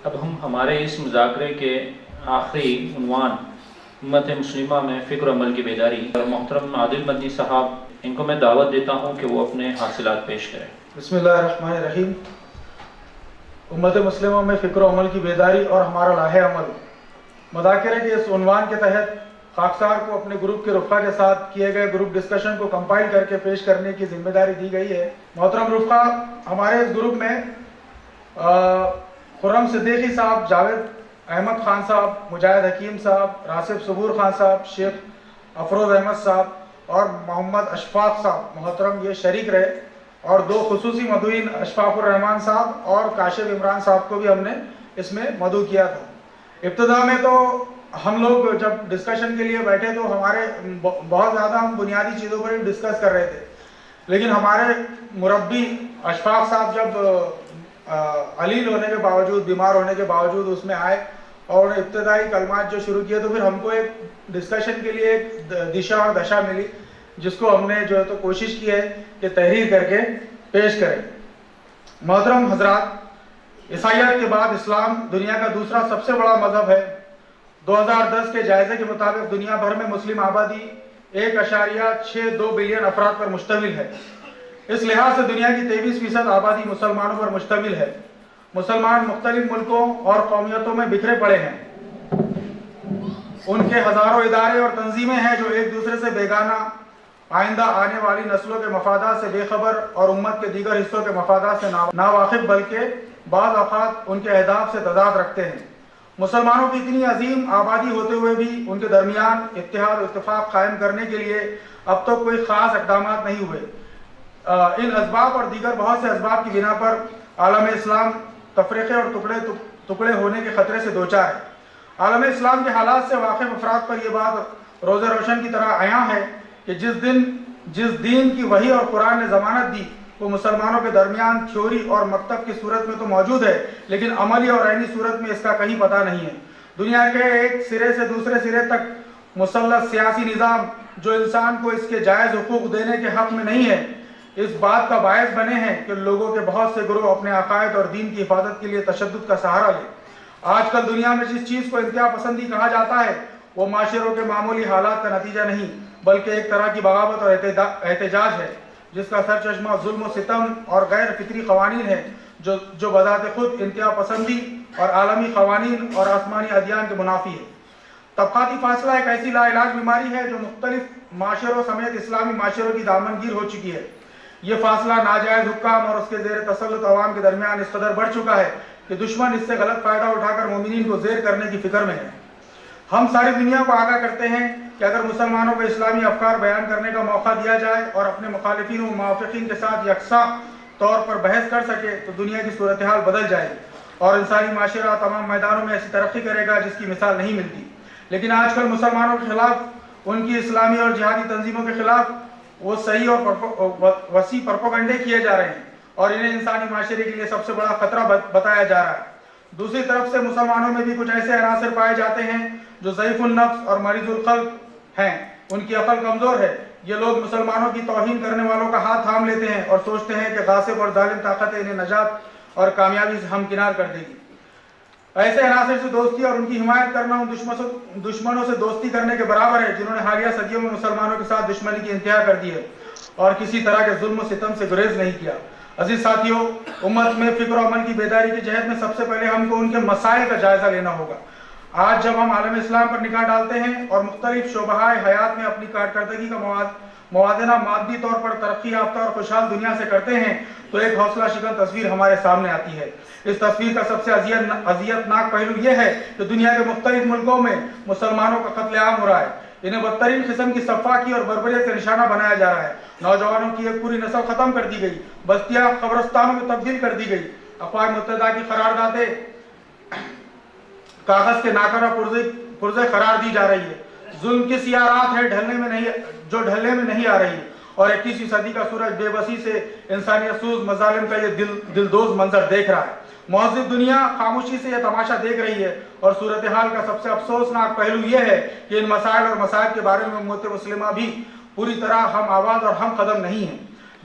اب ہم ہمارے اس مذاکرے کے آخری عنوان امت مسلمہ میں فکر و عمل کی بیداری اور محترم عادل مدنی صاحب، ان کو میں دعوت دیتا ہوں کہ وہ اپنے حاصلات پیش کریں۔ بسم اللہ الرحمن الرحیم۔ امت مسلمہ میں فکر و عمل کی بیداری اور ہمارا لاہ عمل مذاکرے کے اس عنوان کے تحت خاکسار کو اپنے گروپ کے رفقا کے ساتھ کیے گئے گروپ ڈسکشن کو کمپائل کر کے پیش کرنے کی ذمہ داری دی گئی ہے۔ محترم رفقا، ہمارے اس گروپ میں خرم صدیقی صاحب، جاوید احمد خان صاحب، مجاہد حکیم صاحب، راسب صبور خان صاحب، شیخ افروز احمد صاحب اور محمد اشفاق صاحب محترم یہ شریک رہے، اور دو خصوصی مدعوین اشفاق الرحمان صاحب اور کاشف عمران صاحب کو بھی ہم نے اس میں مدعو کیا تھا۔ ابتدا میں تو ہم لوگ جب ڈسکشن کے لیے بیٹھے تو ہمارے بہت زیادہ ہم بنیادی چیزوں پر ہی ڈسکس کر رہے تھے، لیکن ہمارے مربی اشفاق صاحب جب علیل ہونے کے باوجود، بیمار ہونے کے باوجود اس میں آئے اور ابتدائی کلمات جو شروع کیے، تو پھر ہم کو ایک ڈسکشن کے لیے ایک دشا اور دشا ملی، جس کو ہم نے جو ہے تو کوشش کی ہے کہ تحریر کر کے پیش کریں۔ محترم حضرات، عیسائیت کے بعد اسلام دنیا کا دوسرا سب سے بڑا مذہب ہے۔ 2010 کے جائزے کے مطابق دنیا بھر میں مسلم آبادی 1.62 بلین افراد پر مشتمل ہے۔ اس لحاظ سے دنیا کی 23% آبادی مسلمانوں پر مشتمل ہے۔ مسلمان مختلف ملکوں اور قومیتوں میں بکھرے پڑے ہیں۔ ان کے ہزاروں ادارے اور تنظیمیں ہیں جو ایک دوسرے سے بیگانہ، آئندہ آنے والی نسلوں کے مفادات سے بے خبر اور امت کے دیگر حصوں کے مفادات سے ناواقف، بلکہ بعض اوقات ان کے اہداف سے تضاد رکھتے ہیں۔ مسلمانوں کی اتنی عظیم آبادی ہوتے ہوئے بھی ان کے درمیان اتحاد و اتفاق قائم کرنے کے لیے اب تک کوئی خاص اقدامات نہیں ہوئے۔ ان اسباب اور دیگر بہت سے اسباب کی بنا پر عالم اسلام تفریقے اور ٹکڑے ہونے کے خطرے سے دوچار ہے۔ عالم اسلام کے حالات سے واقف افراد پر یہ بات روز روشن کی طرح عیاں ہے کہ جس دین کی وحی اور قرآن نے ضمانت دی وہ مسلمانوں کے درمیان تھیوری اور مکتب کی صورت میں تو موجود ہے، لیکن عملی اور عینی صورت میں اس کا کہیں پتہ نہیں ہے۔ دنیا کے ایک سرے سے دوسرے سرے تک مسلط سیاسی نظام جو انسان کو اس کے جائز حقوق دینے کے حق میں نہیں ہے، اس بات کا باعث بنے ہیں کہ لوگوں کے بہت سے گروہ اپنے عقائد اور دین کی حفاظت کے لیے تشدد کا سہارا لیں۔ آج کل دنیا میں جس چیز کو انتہا پسندی کہا جاتا ہے وہ معاشروں کے معمولی حالات کا نتیجہ نہیں، بلکہ ایک طرح کی بغاوت اور احتجاج ہے، جس کا سرچشمہ ظلم و ستم اور غیر فطری قوانین ہے جو بذات خود انتہا پسندی اور عالمی قوانین اور آسمانی ادیان کے منافی ہے۔ طبقاتی فاصلہ ایک ایسی لا علاج بیماری ہے جو مختلف معاشروں سمیت اسلامی معاشروں کی دامنگیر ہو چکی ہے۔ یہ فاصلہ ناجائز حکام اور اس کے زیر تسلط عوام کے درمیان اس قدر بڑھ چکا ہے کہ دشمن اس سے غلط فائدہ اٹھا کر مومنین کو زیر کرنے کی فکر میں ہے۔ ہم ساری دنیا کو آگاہ کرتے ہیں کہ اگر مسلمانوں کو اسلامی افکار بیان کرنے کا موقع دیا جائے اور اپنے مخالفین و موافقین کے ساتھ یکساں طور پر بحث کر سکے تو دنیا کی صورتحال بدل جائے گی اور انسانی معاشرہ تمام میدانوں میں ایسی ترقی کرے گا جس کی مثال نہیں ملتی۔ لیکن آج کل مسلمانوں کے خلاف، ان کی اسلامی اور جہادی تنظیموں کے خلاف وہ صحیح اور وسیع پروپیگنڈے کیے جا رہے ہیں اور انہیں انسانی معاشرے کے لیے سب سے بڑا خطرہ بتایا جا رہا ہے۔ دوسری طرف سے مسلمانوں میں بھی کچھ ایسے عناصر پائے جاتے ہیں جو ضعیف النفس اور مریض القلب ہیں، ان کی عقل کمزور ہے۔ یہ لوگ مسلمانوں کی توہین کرنے والوں کا ہاتھ تھام لیتے ہیں اور سوچتے ہیں کہ غاصب اور ظالم طاقت انہیں نجات اور کامیابی سے ہمکنار کر دے گی۔ ایسے عناصر سے دوستی اور ان کی حمایت کرنا ان دشمنوں سے دوستی کرنے کے برابر ہے جنہوں نے حالیہ صدیوں میں مسلمانوں کے ساتھ دشمنی کی انتہا کر دی ہے اور کسی طرح کے ظلم و ستم سے گریز نہیں کیا۔ عزیز ساتھیوں، امت میں فکر و عمل کی بیداری کی جہت میں سب سے پہلے ہم کو ان کے مسائل کا جائزہ لینا ہوگا۔ آج جب ہم عالم اسلام پر نگاہ ڈالتے ہیں اور مختلف شعبۂ حیات میں اپنی کارکردگی کا موازنہ مادی طور پر ترقی یافتہ اور خوشحال دنیا سے کرتے ہیں تو ایک حوصلہ شکن تصویر ہمارے سامنے آتی ہے۔ اس تصویر کا سب سے اذیت ناک پہلو یہ ہے کہ دنیا کے مختلف ملکوں میں مسلمانوں کا قتل عام ہو رہا ہے، انہیں بدترین قسم کی سفاکی اور بربریت کا نشانہ بنایا جا رہا ہے، نوجوانوں کی ایک پوری نسل ختم کر دی گئی، بستیاں قبرستانوں میں تبدیل کر دی گئی، اقوام متحدہ کی قراردادیں کاغذ کے ناکارہ پرزے قرار دی جا رہی ہے۔ ظلم کی سیاہ رات ہے جو ڈھلنے میں نہیں آ رہی، اور 21ویں صدی کا سورج بے بسی سے انسانیت سوز مظالم کا یہ دلدوز منظر دیکھ رہا ہے۔ مہذب دنیا خاموشی سے یہ تماشا دیکھ رہی ہے اور صورتحال کا سب سے افسوسناک پہلو یہ ہے کہ ان مسائل اور مسائل کے بارے میں امت مسلمہ بھی پوری طرح ہم آواز اور ہم قدم نہیں ہیں۔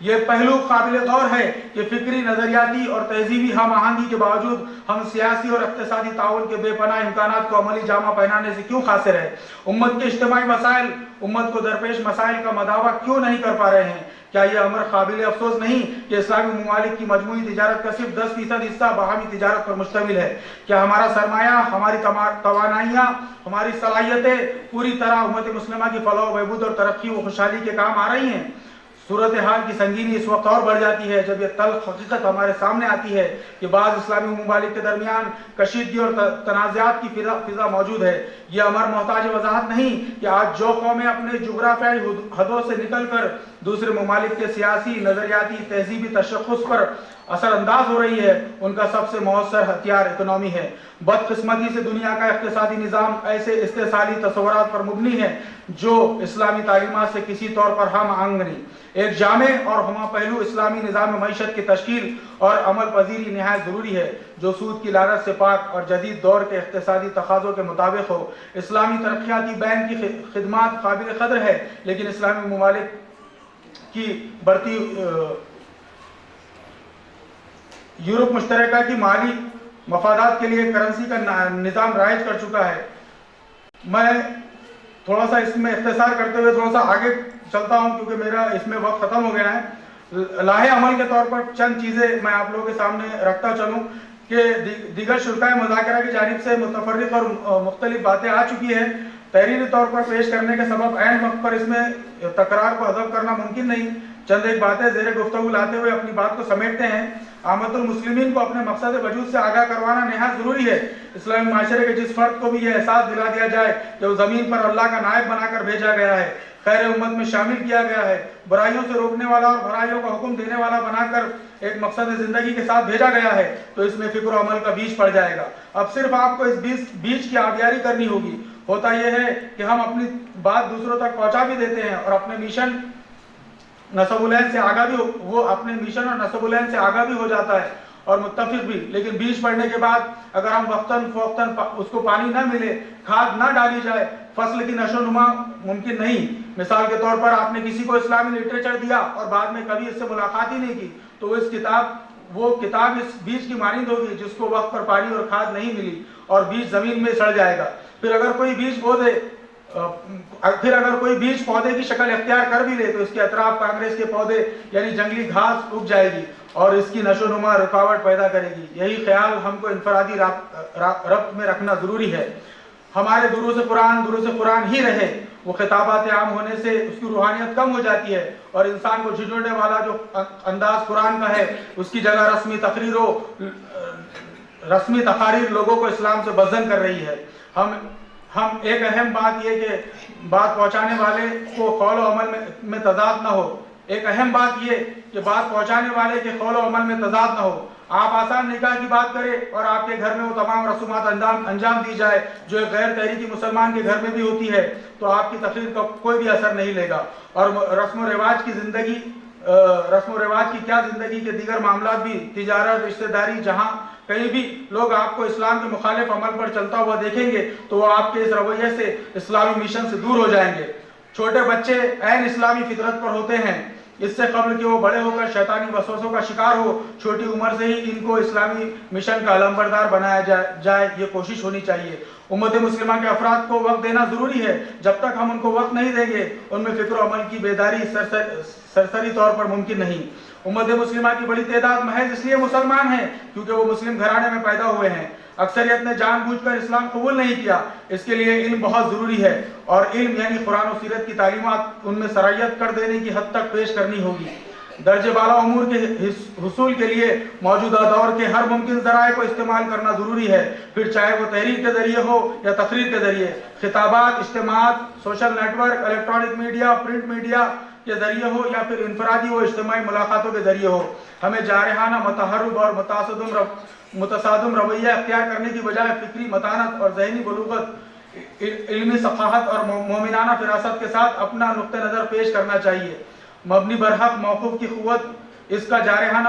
یہ پہلو قابل غور ہے کہ فکری، نظریاتی اور تہذیبی ہم آہنگی کے باوجود ہم سیاسی اور اقتصادی تعاون کے بے پناہ امکانات کو عملی جامہ پہنانے سے کیوں قاصر ہے؟ امت کے اجتماعی مسائل، امت کو درپیش مسائل کا مداوع کیوں نہیں کر پا رہے ہیں؟ کیا یہ امر قابل افسوس نہیں کہ اسلامی ممالک کی مجموعی تجارت کا صرف 10% حصہ باہمی تجارت پر مشتمل ہے؟ کیا ہمارا سرمایہ، ہماری توانائیاں، ہماری صلاحیتیں پوری طرح امت مسلمہ کی فلاح و بہبود اور ترقی و خوشحالی کے کام آ رہی ہیں؟ صورتحال کی سنگینی اس وقت اور بڑھ جاتی ہے جب یہ تلخ حقیقت ہمارے سامنے آتی ہے کہ بعض اسلامی ممالک کے درمیان کشیدگی اور تنازعات کی فضا موجود ہے۔ یہ امر محتاج وضاحت نہیں کہ آج جو قومیں اپنے جغرافیائی حدوں سے نکل کر دوسرے ممالک کے سیاسی، نظریاتی، تہذیبی تشخص پر اثر انداز ہو رہی ہے، ان کا سب سے مؤثر ہتھیار اکنامی ہے۔ بدقسمتی سے دنیا کا اقتصادی نظام ایسے استحصالی تصورات پر مبنی ہے جو اسلامی تعلیمات سے کسی طور پر ہم آہنگ نہیں۔ ایک جامع اور ہمہ پہلو اسلامی نظام معیشت کی تشکیل اور عمل پذیری نہایت ضروری ہے جو سود کی لعنت سے پاک اور جدید دور کے اقتصادی تقاضوں کے مطابق ہو۔ اسلامی ترقیاتی بینک کی خدمات قابل قدر ہے، لیکن اسلامی ممالک کی بڑھتی یورپ مشترکہ کی مالی مفادات کے لیے کرنسی کا نظام رائج کر چکا ہے۔ میں تھوڑا سا اس میں اختصار کرتے ہوئے تھوڑا سا آگے چلتا ہوں کیونکہ میرا اس میں وقت ختم ہو گیا ہے۔ لاہے عمل کے طور پر چند چیزیں میں آپ لوگوں کے سامنے رکھتا چلوں کہ دیگر شرکائے مذاکرہ کی جانب سے متفرق اور مختلف باتیں آ چکی ہیں۔ تحریری طور پر پیش کرنے کے سبب عین وقت پر اس میں تکرار کو حذف کرنا ممکن نہیں۔ چند ایک باتیں زیر گفتگو لاتے ہوئے اپنی بات کو سمیٹتے ہیں۔ عامت المسلمین کو اپنے مقصد وجود سے آگاہ کروانا نہایت ضروری ہے۔ اسلامی معاشرے کے جس فرد کو بھی یہ احساس دلا دیا جائے کہ وہ زمین پر اللہ کا نائب بنا کر بھیجا گیا ہے، خیر امت میں شامل کیا گیا ہے، برائیوں سے روکنے والا اور بھلائیوں کا حکم دینے والا بنا کر ایک مقصد زندگی کے ساتھ بھیجا گیا ہے، تو اس میں فکر و عمل کا بیج پڑ جائے گا۔ اب صرف آپ کو اس بیج کی آبیاری کرنی ہوگی۔ ہوتا یہ ہے کہ ہم اپنی بات دوسروں تک پہنچا بھی دیتے ہیں اور اپنے مشن نصب العین سے آگاہ بھی وہ اپنے مشن اور نصب العین سے آگاہ بھی ہو جاتا ہے اور متفق بھی، لیکن بیج پڑنے کے بعد اگر ہم وقتاً فوقتاً اس کو پانی نہ ملے، کھاد نہ ڈالی جائے، فصل کی نشو و نما ممکن نہیں۔ مثال کے طور پر آپ نے کسی کو اسلامی لٹریچر دیا اور بعد میں کبھی اس سے ملاقات ہی نہیں کی تو وہ کتاب اس بیج کی مانند ہوگی جس کو وقت پر پانی اور کھاد نہیں ملی اور بیج زمین میں سڑ جائے گا۔ پھر اگر کوئی بیج پودے کی شکل اختیار کر بھی لے تو اس کے اطراف کانگریس کے پودے یعنی جنگلی گھاس اگ جائے گی اور اس کی نشو و نما رکاوٹ پیدا کرے گی۔ یہی خیال ہم کو انفرادی ربط میں رکھنا ضروری ہے۔ ہمارے دروس قرآن ہی رہے، وہ خطابات عام ہونے سے اس کی روحانیت کم ہو جاتی ہے اور انسان کو جھنجھوڑنے والا جو انداز قرآن کا ہے اس کی جگہ رسمی تقاریر لوگوں کو اسلام سے بدظن کر رہی ہے۔ ہم ایک اہم بات یہ کہ بات پہنچانے والے کو قول و عمل میں تضاد نہ ہو۔ ایک اہم بات یہ کہ بات پہنچانے والے کے قول و عمل میں تضاد نہ ہو۔ آپ آسان نکاح کی بات کریں اور آپ کے گھر میں وہ تمام رسومات انجام دی جائے جو ایک غیر تحریکی مسلمان کے گھر میں بھی ہوتی ہے تو آپ کی تقریر کا کوئی بھی اثر نہیں لے گا، اور رسم و رواج کی کیا زندگی کے دیگر معاملات بھی، تجارت، رشتہ داری، جہاں کہیں بھی لوگ آپ کو اسلام کے مخالف عمل پر چلتا ہوا دیکھیں گے تو وہ آپ کے اس رویے سے اسلامی مشن سے دور ہو جائیں گے۔ چھوٹے بچے عین اسلامی فطرت پر ہوتے ہیں، اس سے قبل کہ وہ بڑے ہو کر شیطانی وسوسوں کا شکار ہو، چھوٹی عمر سے ہی ان کو اسلامی مشن کا علمبردار بنایا جائے، یہ کوشش ہونی چاہیے۔ امت مسلمہ کے افراد کو وقت دینا ضروری ہے۔ جب تک ہم ان کو وقت نہیں دیں گے ان میں فکر و عمل کی بیداری سرسری طور پر ممکن نہیں۔ امت مسلمہ کی بڑی تعداد محض اس لیے مسلمان ہیں کیونکہ وہ مسلم گھرانے میں پیدا ہوئے ہیں۔ اکثریت نے جان بوجھ کر اسلام قبول نہیں کیا۔ اس کے لیے علم بہت ضروری ہے اور علم یعنی قرآن و سیرت کی تعلیمات ان میں سرایت کر دینے کی حد تک پیش کرنی ہوگی۔ درجہ بالا امور کے حصول کے لیے موجودہ دور کے ہر ممکن ذرائع کو استعمال کرنا ضروری ہے، پھر چاہے وہ تحریر کے ذریعے ہو یا تقریر کے ذریعے، خطابات، اجتماعات، social network, electronic media, print media کے ذریعے ہو یا پھر انفرادی و اجتماعی ملاقاتوں کے ذریعے ہو۔ ہمیں جارحانہ، متحرب اور متصادم رویہ اختیار کرنے کی بجائے فکری متانت اور ذہنی بلوغت، علمی ثقافت اور مومنانہ فراست کے ساتھ اپنا نقطہ نظر پیش کرنا چاہیے۔ مبنی برحق موقف کی قوت، اس کا جارحانہ